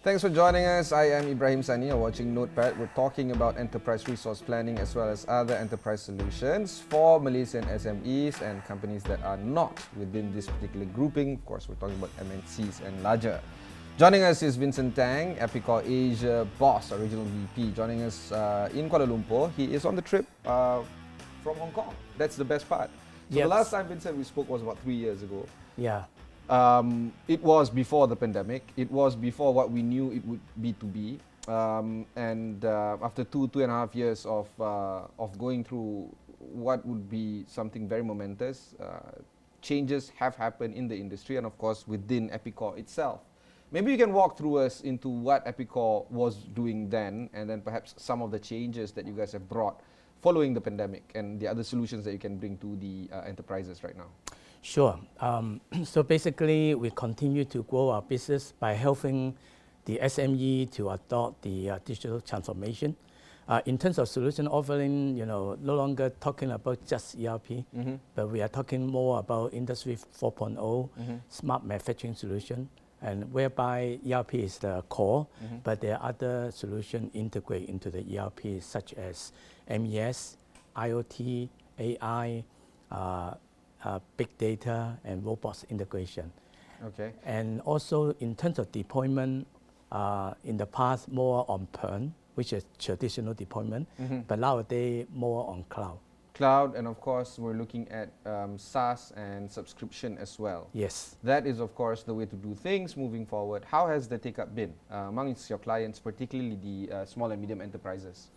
Thanks for joining us. I am Ibrahim Sani. You're watching Notepad. We're talking about enterprise resource planning as well as other enterprise solutions for Malaysian SMEs and companies that are not within this particular grouping. Of course, we're talking about MNCs and larger. Joining us is Vincent Tang, Epicor Asia boss, regional VP. Joining us in Kuala Lumpur. He is on the trip from Hong Kong. That's the best part. So Yes. The last time, Vincent, we spoke was about 3 years ago. Yeah. It was before the pandemic. It was before what we knew it would be to be. After two and a half years of going through what would be something very momentous, changes have happened in the industry and of course within Epicor itself. Maybe you can walk through us into what Epicor was doing then, and then perhaps some of the changes that you guys have brought following the pandemic and the other solutions that you can bring to the enterprises right now. Sure. So basically, we continue to grow our business by helping the SME to adopt the digital transformation. In terms of solution offering, no longer talking about just ERP, but we are talking more about Industry 4.0, smart manufacturing solution, and whereby ERP is the core, but there are other solutions integrate into the ERP, such as MES, IoT, AI, big data and robots integration. Okay. And also in terms of deployment, in the past more on PERN, which is traditional deployment, but nowadays more on cloud. Cloud, and of course we're looking at SaaS and subscription as well. Yes. That is of course the way to do things moving forward. How has the take-up been amongst your clients, particularly the small and medium enterprises?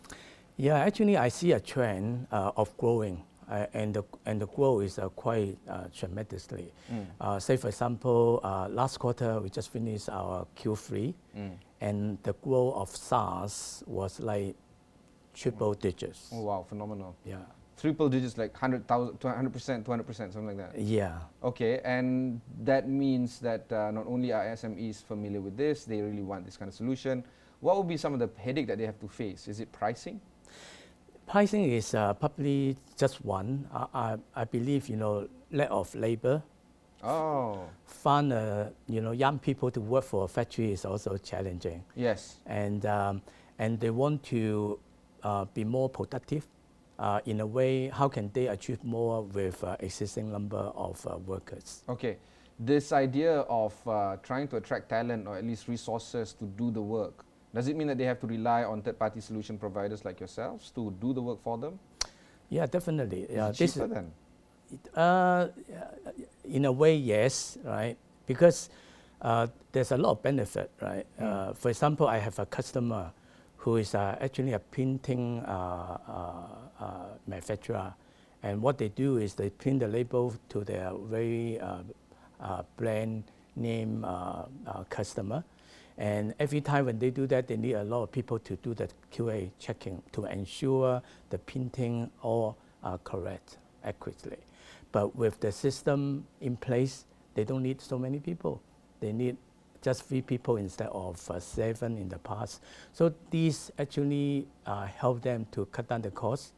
Yeah, actually I see a trend of growing. And the growth is quite tremendously. Say for example, last quarter we just finished our Q3, and the growth of SaaS was like triple digits. Oh wow, phenomenal. Yeah. Triple digits, like 100,000, 200%, 200%, something like that. Yeah. Okay, and that means that not only are SMEs familiar with this, they really want this kind of solution. What would be some of the headache that they have to face? Is it pricing? Pricing is probably just one. I believe, lack of labor. Oh. Find, young people to work for a factory is also challenging. Yes. And they want to be more productive. In a way, how can they achieve more with existing number of workers? Okay. This idea of trying to attract talent or at least resources to do the work, does it mean that they have to rely on third-party solution providers like yourselves to do the work for them? Yeah, definitely. Is it cheaper then? In a way, yes, right? Because there's a lot of benefit, right? For example, I have a customer who is actually a printing manufacturer, and what they do is they print the label to their very brand name customer. And every time when they do that, they need a lot of people to do the QA checking to ensure the printing all are correct accurately. But with the system in place, they don't need so many people. They need just 3 people instead of 7 in the past. So these actually help them to cut down the cost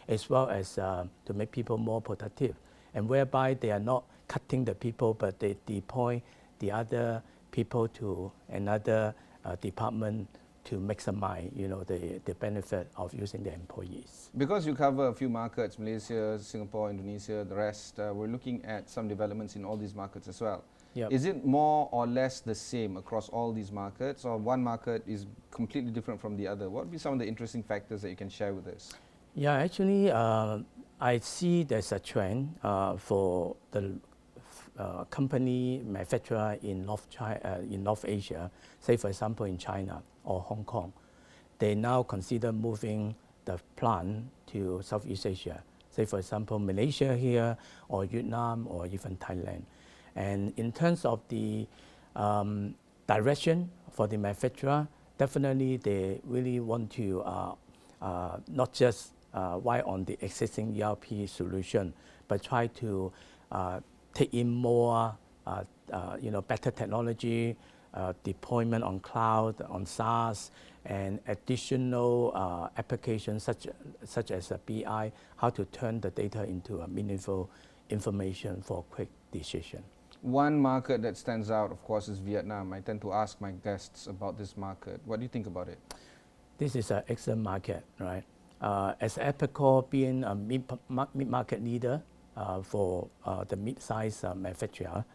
as well as to make people more productive. And whereby they are not cutting the people, but they deploy the other people to another department to maximize, the benefit of using the employees. Because you cover a few markets, Malaysia, Singapore, Indonesia, the rest, we're looking at some developments in all these markets as well. Yep. Is it more or less the same across all these markets, or one market is completely different from the other? What would be some of the interesting factors that you can share with us? Yeah, actually, I see there's a trend for the company manufacturer in North Asia, say for example in China or Hong Kong. They now consider moving the plant to Southeast Asia, say for example Malaysia here, or Vietnam, or even Thailand. And in terms of the direction for the manufacturer, definitely they really want to not just rely on the existing ERP solution, but try to take in more, better technology, deployment on cloud, on SaaS, and additional applications such as a BI, how to turn the data into a meaningful information for quick decision. One market that stands out, of course, is Vietnam. I tend to ask my guests about this market. What do you think about it? This is an excellent market, right? As Epicor being a mid-market leader for the mid-size manufacturer,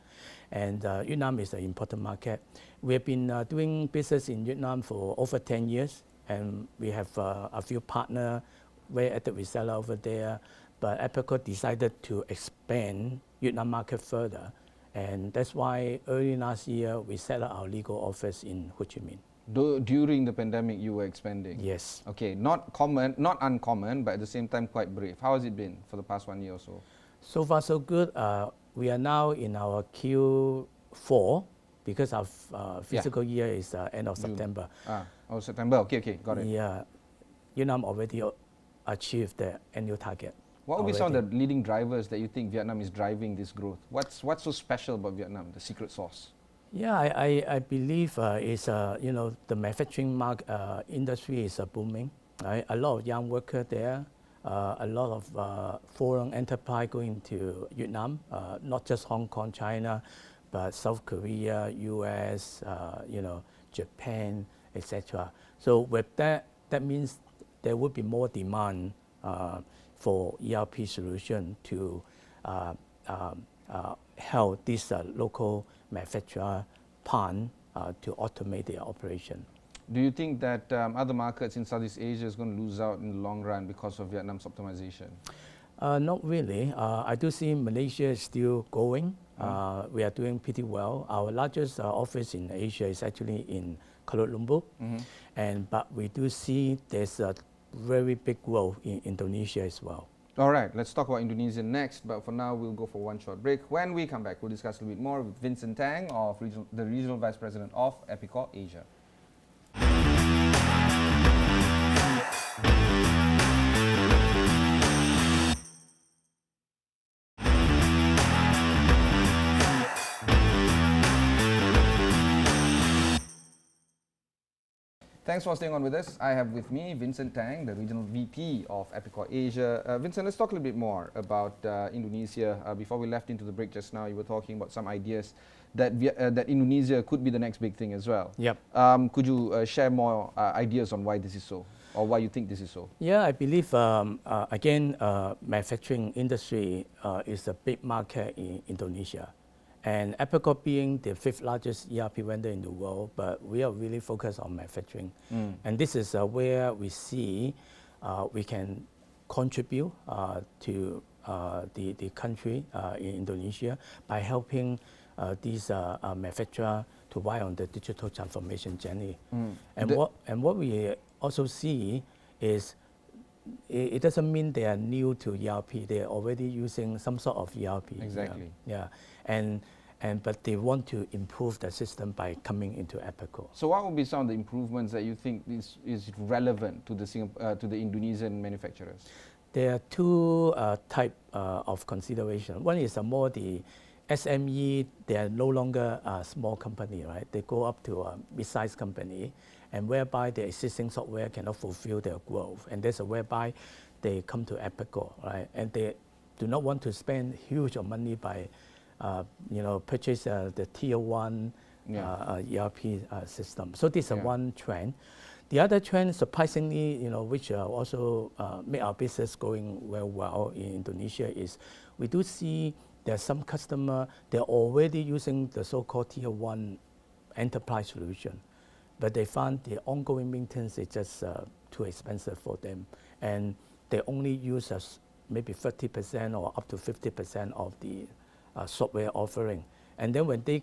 and Vietnam is an important market. We have been doing business in Vietnam for over 10 years, and we have a few partners, very active reseller over there. But Epicor decided to expand Vietnam market further, and that's why early last year we set up our legal office in Ho Chi Minh. During the pandemic, you were expanding. Yes. Okay, not common, not uncommon, but at the same time quite brave. How has it been for the past 1 year or so? So far, so good. We are now in our Q4 because our fiscal year is end of September. September. Okay, got it. Yeah, Vietnam already achieved the annual target. What would be some of the leading drivers that you think Vietnam is driving this growth? What's so special about Vietnam, the secret sauce? Yeah, I believe it's the manufacturing industry is booming. Right? A lot of young workers there, a lot of foreign enterprise going to Vietnam, not just Hong Kong, China, but South Korea, US, Japan, etc. So with that means there would be more demand for ERP solution to help this local manufacturer plant to automate their operation. Do you think that other markets in Southeast Asia is going to lose out in the long run because of Vietnam's optimization? Not really. I do see Malaysia is still going. We are doing pretty well. Our largest office in Asia is actually in Kuala Lumpur, but we do see there's a very big growth in Indonesia as well. All right, let's talk about Indonesia next, but for now we'll go for one short break. When we come back, we'll discuss a little bit more with Vincent Tang, the Regional Vice President of Epicor Asia. Thanks for staying on with us. I have with me Vincent Tang, the Regional VP of Epicor Asia. Vincent, let's talk a little bit more about Indonesia. Before we left into the break just now, you were talking about some ideas that Indonesia could be the next big thing as well. Yep. Could you share more ideas on why this is so, or why you think this is so? Yeah, I believe, again, manufacturing industry is a big market in Indonesia. And Epicor being the 5th largest ERP vendor in the world, but we are really focused on manufacturing. And this is where we see we can contribute to the country in Indonesia by helping these manufacturers to ride on the digital transformation journey. And what we also see is it doesn't mean they are new to ERP. They are already using some sort of ERP. Exactly. Yeah. But they want to improve the system by coming into Epicor. So what would be some of the improvements that you think is relevant to the Indonesian manufacturers? There are two types of consideration. One is more the SME. They are no longer a small company, right? They go up to a mid-sized company, and whereby the existing software cannot fulfill their growth, and that's whereby they come to Epicor, right? And they do not want to spend huge money by purchase the tier 1 ERP system. So this is one trend. The other trend, surprisingly, which also make our business going very well in Indonesia, is we do see there are some customers, they're already using the so-called tier 1 enterprise solution, but they found the ongoing maintenance is just too expensive for them, and they only use maybe 30% or up to 50% of the software offering. And then when they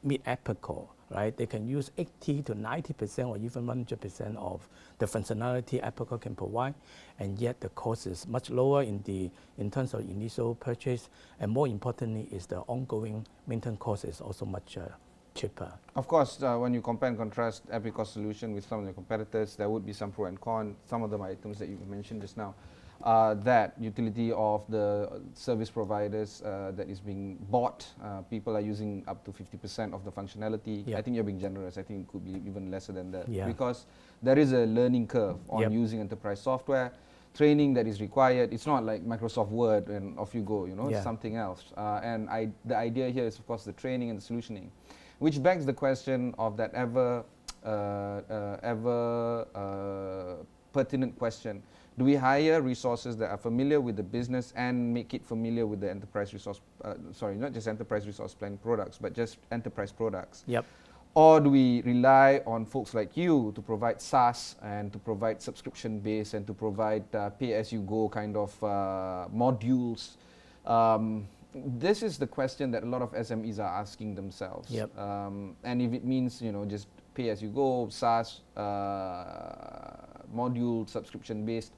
meet Epicor, right, they can use 80 to 90% or even 100% of the functionality Epicor can provide, and yet the cost is much lower in terms of initial purchase, and more importantly is the ongoing maintenance cost is also much cheaper. Of course, when you compare and contrast Epicor solution with some of the competitors, there would be some pro and con. Some of the items that you mentioned just now. That utility of the service providers that is being bought, people are using up to 50% of the functionality. I think you're being generous. I think it could be even lesser than that, because there is a learning curve on using enterprise software. training that is required. It's not like Microsoft Word and off you go, you know, Yeah. it's something else. And the idea here is, of course, the training and the solutioning, which begs the question of that ever pertinent question. Do we hire resources that are familiar with the business and make it familiar with the enterprise resource, not just enterprise resource planning products, but just enterprise products? Yep. Or do we rely on folks like you to provide SaaS and to provide subscription-based and to provide pay-as-you-go kind of modules? This is the question that a lot of SMEs are asking themselves. Yep. And if it means, you know, just pay-as-you-go, SaaS, module, subscription-based,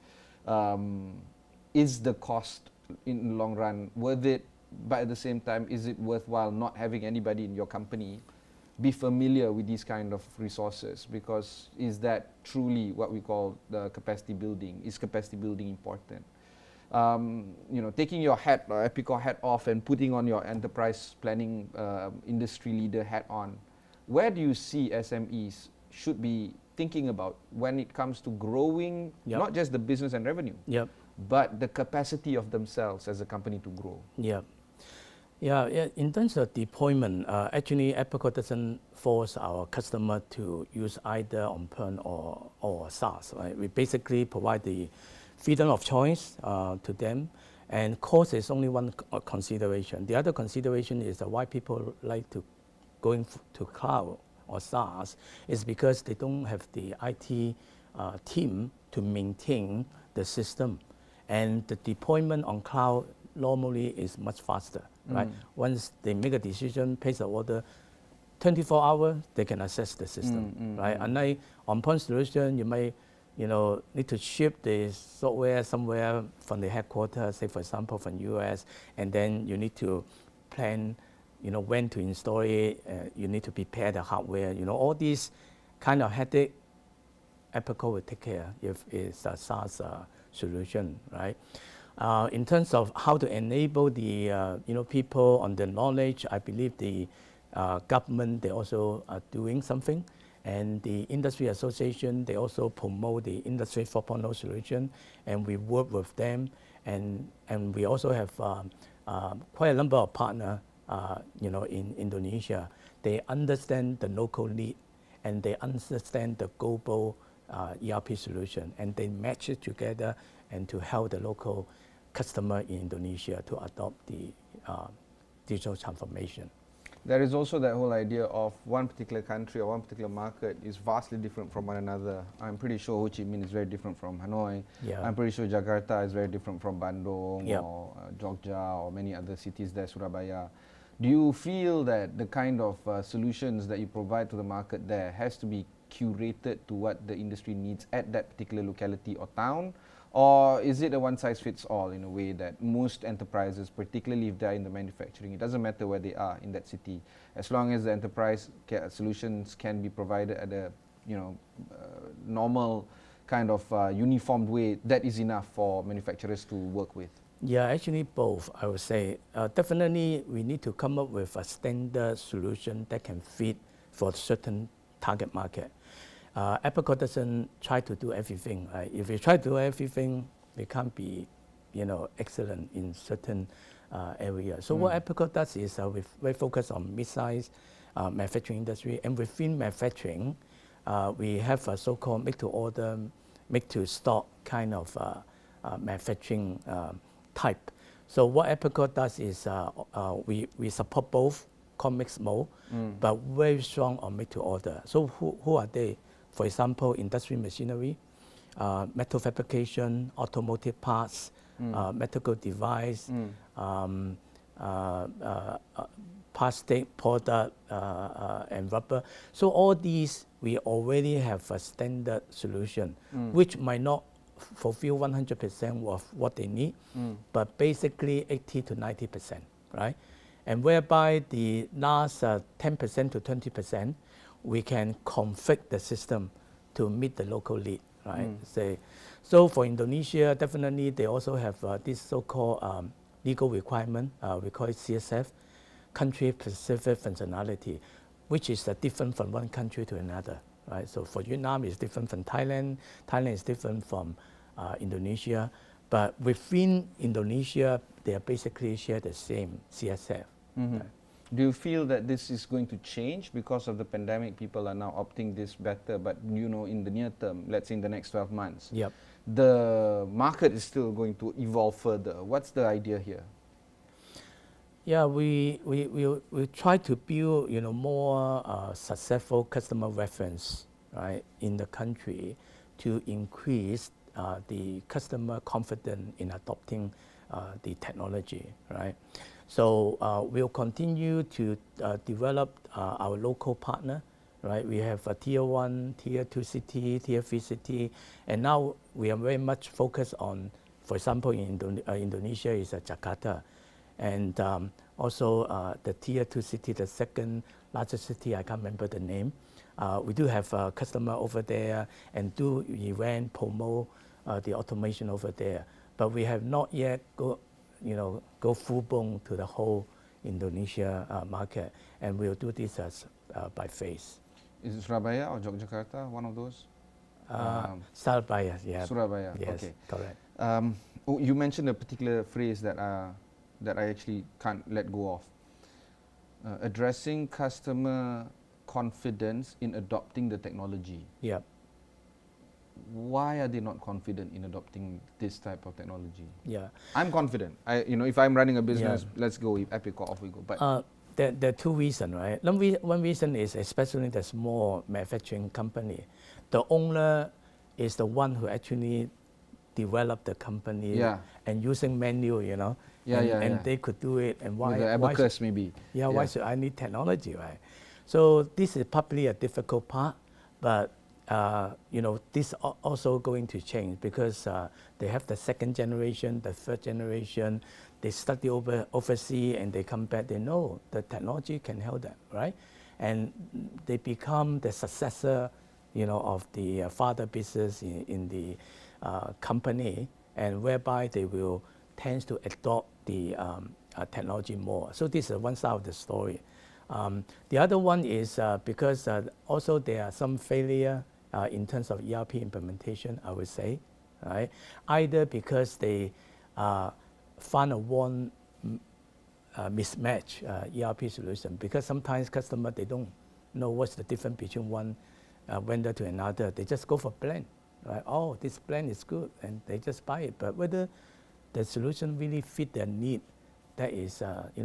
is the cost in the long run worth it? But at the same time, is it worthwhile not having anybody in your company be familiar with these kind of resources? Because is that truly what we call the capacity building? Is capacity building important? You know, taking your hat, Epicor hat off and putting on your enterprise planning industry leader hat on, where do you see SMEs should be thinking about when it comes to growing, Yep. not just the business and revenue, Yep. but the capacity of themselves as a company to grow? Yeah. Yeah, in terms of deployment, actually Epicor doesn't force our customer to use either on-prem or SaaS. Right? We basically provide the freedom of choice to them, and cost is only one consideration. The other consideration is why people like to going to cloud or SaaS is because they don't have the IT team to maintain the system, and the deployment on cloud normally is much faster. Right? Once they make a decision, place an order, 24 hours they can access the system. Right? Unlike on-prem solution, you may, need to ship the software somewhere from the headquarters, say for example from US, and then you need to plan, when to install it. You need to prepare the hardware. All these kind of headache, Epicor will take care if it's a SaaS solution, right? In terms of how to enable the people on the knowledge, I believe the government, they also are doing something, and the industry association, they also promote the industry 4.0 solution, and we work with them, and we also have quite a number of partners in Indonesia. They understand the local need, and they understand the global ERP solution, and they match it together and to help the local customer in Indonesia to adopt the digital transformation. There is also that whole idea of one particular country or one particular market is vastly different from one another. I'm pretty sure Ho Chi Minh is very different from Hanoi. Yeah. I'm pretty sure Jakarta is very different from Bandung Yep. or Jogja or many other cities there, Surabaya. Do you feel that the kind of solutions that you provide to the market there has to be curated to what the industry needs at that particular locality or town? Or is it a one-size-fits-all in a way that most enterprises, particularly if they're in the manufacturing, it doesn't matter where they are in that city, as long as the enterprise solutions can be provided at a normal kind of uniformed way, that is enough for manufacturers to work with? Yeah, actually both, I would say. Definitely we need to come up with a standard solution that can fit for a certain target market. Epicor doesn't try to do everything. Right? If we try to do everything, we can't be, excellent in certain areas. So what Epicor does is we focus on mid-size manufacturing industry, and within manufacturing, we have a so-called make-to-order, make-to-stock kind of manufacturing type. So what Epicor does is we support both called mixed mode, but very strong on make-to-order. So who are they? For example, industrial machinery, metal fabrication, automotive parts, medical device, plastic product, and rubber. So all these, we already have a standard solution, which might not fulfill 100% of what they need, but basically 80 to 90%, right? And whereby the last 10% to 20%, we can configure the system to meet the local need, right? So for Indonesia, definitely they also have this so-called legal requirement, we call it CSF, country-specific functionality, which is different from one country to another, right? So for Vietnam, it's different from Thailand. Thailand is different from Indonesia. But within Indonesia, they are basically share the same CSF. Mhm. Do you feel that this is going to change because of the pandemic? People are now opting this better, but in the near term, let's say in the next 12 months, Yep. the market is still going to evolve further. What's the idea here? Yeah, we try to build more successful customer reference, right, in the country to increase the customer confidence in adopting the technology, right? So we'll continue to develop our local partner, right? We have a tier 1, tier 2 city, tier 3 city, and now we are very much focused on, for example, in Indonesia is Jakarta, and also the tier 2 city, the second largest city, I can't remember the name. We do have a customer over there and do event, promote the automation over there, but we have not yet go full blown to the whole Indonesia market, and we'll do this as by phase. Is it Surabaya or Yogyakarta, one of those? Surabaya, yeah. Surabaya, yes, okay. correct. You mentioned a particular phrase that I actually can't let go of. Addressing customer confidence in adopting the technology. Yeah. Why are they not confident in adopting this type of technology? Yeah. I'm confident. If I'm running a business, let's go with Epicor, off we go. But there are two reasons, right? One reason is especially the small manufacturing company. The owner is the one who actually developed the company and using manual, and they could do it. And why? With the abacus, maybe. Yeah, why should I need technology, right? So this is probably a difficult part, but this also going to change because they have the second generation, the third generation. They study overseas and they come back. They know the technology can help them, right? And they become the successor, of the father business in the company, and whereby they will tend to adopt the technology more. So this is one side of the story. The other one is because also there are some failure in terms of ERP implementation, I would say, right? Either because they find a one mismatch ERP solution, because sometimes customers, they don't know what's the difference between one vendor to another. They just go for plan, right? Oh, this plan is good, and they just buy it. But whether the solution really fit their need, that is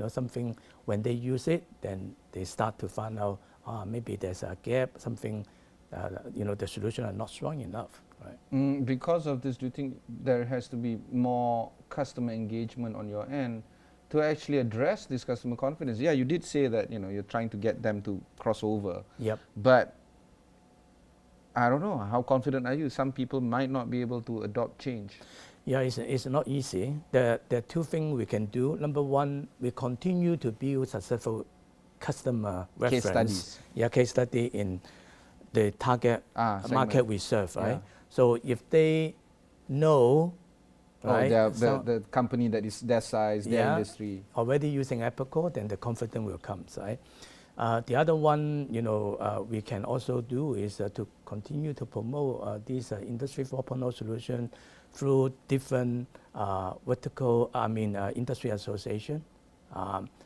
something when they use it, then they start to find out maybe there's a gap, something the solution are not strong enough, right? Because of this, do you think there has to be more customer engagement on your end to actually address this customer confidence? Yeah, you did say that you're trying to get them to cross over. Yep. But I don't know, how confident are you? Some people might not be able to adopt change. Yeah, it's not easy. There are two things we can do. Number one, we continue to build successful customer reference. Case studies. Yeah, case study in the target market we serve, right? So if they know, right, the company that is their size, their industry, already using Epicor, then the confidence will come, right? The other one, we can also do is to continue to promote this Industry 4.0 solution through different industry association,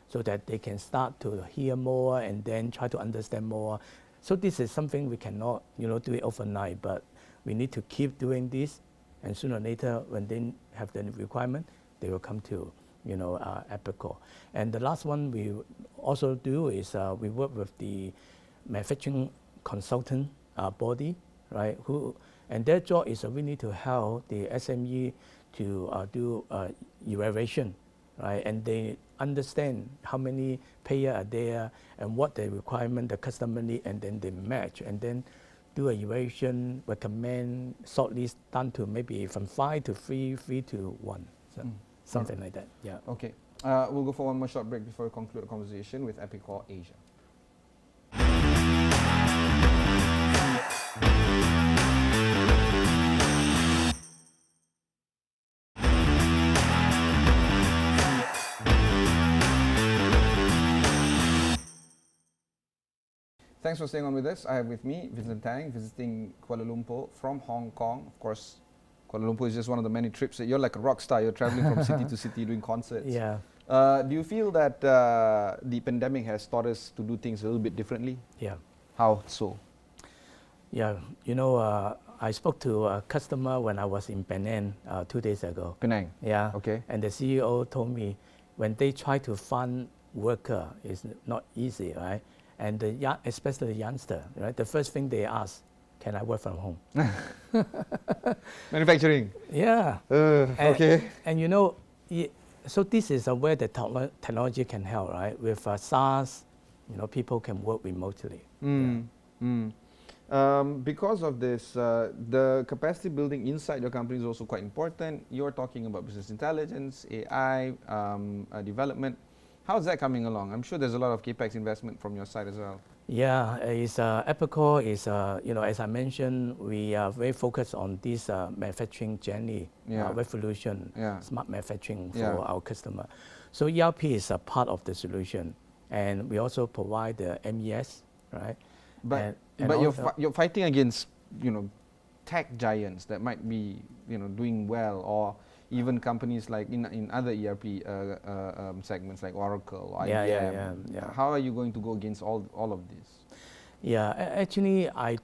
so that they can start to hear more and then try to understand more. So this is something we cannot, do it overnight, but we need to keep doing this, and sooner or later, when they have the requirement, they will come to, Epicor. And the last one we also do is we work with the manufacturing consultant body, right? And their job is really to help the SME to do evaluation, right? And they understand how many players are there and what the requirement the customer need, and then they match and then do an evaluation, recommend, shortlist down to maybe from 5 to 3, 3 to 1. So something like that, yeah. Okay, we'll go for one more short break before we conclude the conversation with Epicor Asia. Thanks for staying on with us. I have with me Vincent Tang, visiting Kuala Lumpur from Hong Kong. Of course, Kuala Lumpur is just one of the many trips that you're like a rock star. You're traveling from city to city doing concerts. Yeah. Do you feel that the pandemic has taught us to do things a little bit differently? Yeah. How so? Yeah. You know, I spoke to a customer when I was in Penang 2 days ago. Penang. Yeah. Okay. And the CEO told me when they try to find worker, it's not easy, right? And especially the youngster, right? The first thing they ask, can I work from home? Manufacturing. Yeah. Okay. And you know, so this is where the technology can help, right? With SaaS, you know, people can work remotely. Because of this, the capacity building inside your company is also quite important. You're talking about business intelligence, AI, development. How's that coming along? I'm sure there's a lot of capex investment from your side as well. Yeah, Epicor is, you know, as I mentioned, we are very focused on this manufacturing journey, revolution, smart manufacturing for our customer. So ERP is a part of the solution, and we also provide the MES, right? But you're fighting against, you know, tech giants that might be, you know, doing well, or even companies like in other ERP segments like Oracle, or IBM. How are you going to go against all of this? Yeah, actually, I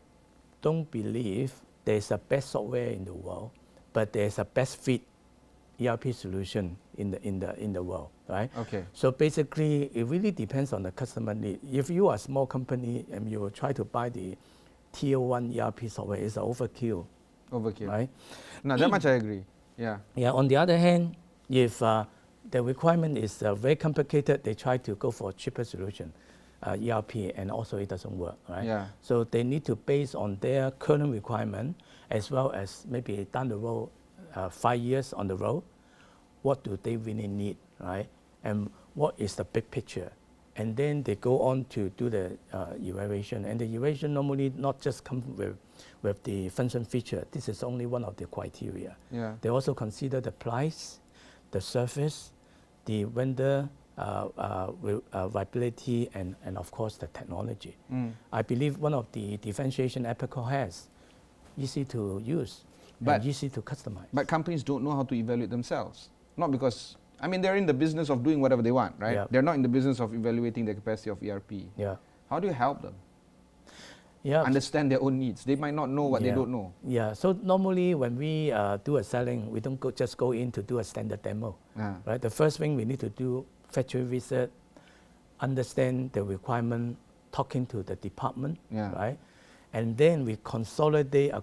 don't believe there's a best software in the world, but there's a best fit ERP solution in the world, right? Okay. So basically, it really depends on the customer need. If you are a small company and you try to buy the tier 1 ERP software, it's overkill. Overkill. Right? Now, that much I agree. Yeah. Yeah. On the other hand, if the requirement is very complicated, they try to go for a cheaper solution, ERP, and also it doesn't work, right? Yeah. So they need to base on their current requirement, as well as maybe down the road, 5 years on the road, what do they really need, right? And what is the big picture? And then they go on to do the evaluation. And the evaluation normally not just come with the function feature. This is only one of the criteria. Yeah. They also consider the price, the service, the vendor viability, and of course the technology. I believe one of the differentiation Epicor has, easy to use, and easy to customize. But companies don't know how to evaluate themselves. Not because, I mean, they're in the business of doing whatever they want, right? Yeah. They're not in the business of evaluating the capacity of ERP. Yeah. How do you help them? Yeah. Understand their own needs. They might not know what they don't know. Yeah. So normally when we do a selling, we don't just go in to do a standard demo. Right. The first thing we need to do, factory visit, understand the requirement, talking to the department, right? And then we consolidate a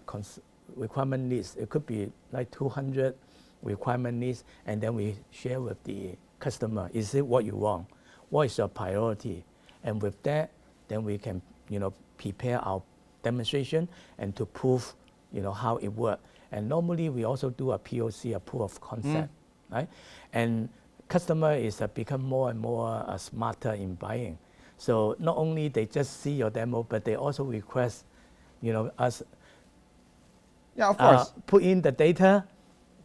requirement list. It could be like 200 requirement list, and then we share with the customer, is it what you want? What is your priority? And with that, then we can, you know, prepare our demonstration and to prove, you know, how it works. And normally we also do a POC, a proof of concept, right? And customer is become more and more smarter in buying. So not only they just see your demo, but they also request, you know, us of course. Put in the data,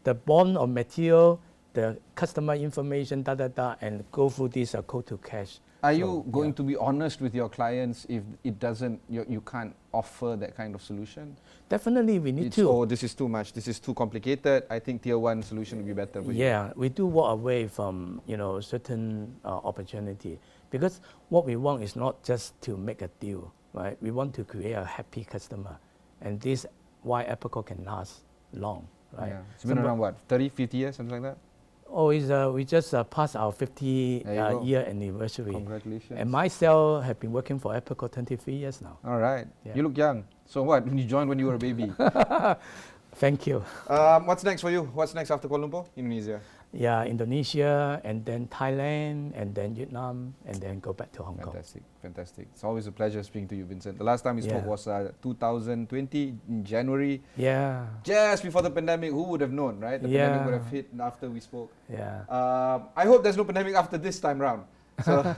the bond of material, the customer information, and go through this code to cash. Are you going to be honest with your clients if it doesn't, you can't offer that kind of solution? Definitely, we need to. Oh, this is too much. This is too complicated. I think tier 1 solution would be better for you. Yeah, we do walk away from, you know, certain opportunity, because what we want is not just to make a deal, right? We want to create a happy customer, and this why Epicor can last long, right? Yeah. It's been around what, 30, 50 years, something like that? Oh, we just passed our 50-year anniversary. Congratulations. And myself have been working for Epicor 23 years now. All right. Yeah. You look young. So what? You joined when you were a baby. Thank you. What's next for you? What's next after Kuala Lumpur? Indonesia. Yeah, Indonesia, and then Thailand, and then Vietnam, and then go back to Hong Kong. Fantastic, fantastic. It's always a pleasure speaking to you, Vincent. The last time we spoke was 2020 in January. Yeah. Just before the pandemic. Who would have known, right? The pandemic would have hit after we spoke. Yeah. I hope there's no pandemic after this time round. So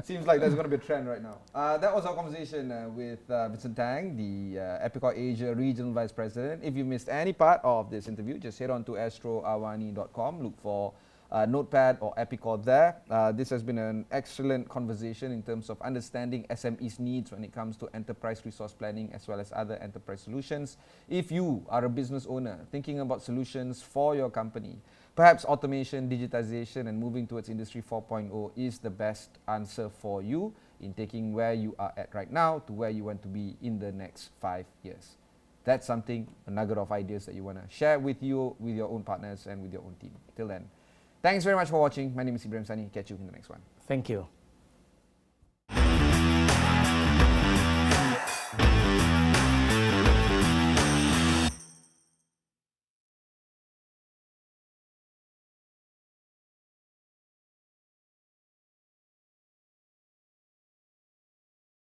seems like there's going to be a trend right now. That was our conversation with Vincent Tang, the Epicor Asia Regional Vice President. If you missed any part of this interview, just head on to astroawani.com. Look for Notepad or Epicor there. This has been an excellent conversation in terms of understanding SMEs' needs when it comes to enterprise resource planning as well as other enterprise solutions. If you are a business owner thinking about solutions for your company, perhaps automation, digitization, and moving towards Industry 4.0 is the best answer for you in taking where you are at right now to where you want to be in the next 5 years. That's something, a nugget of ideas that you want to share with you, with your own partners and with your own team. Till then, thanks very much for watching. My name is Ibrahim Sani. Catch you in the next one. Thank you.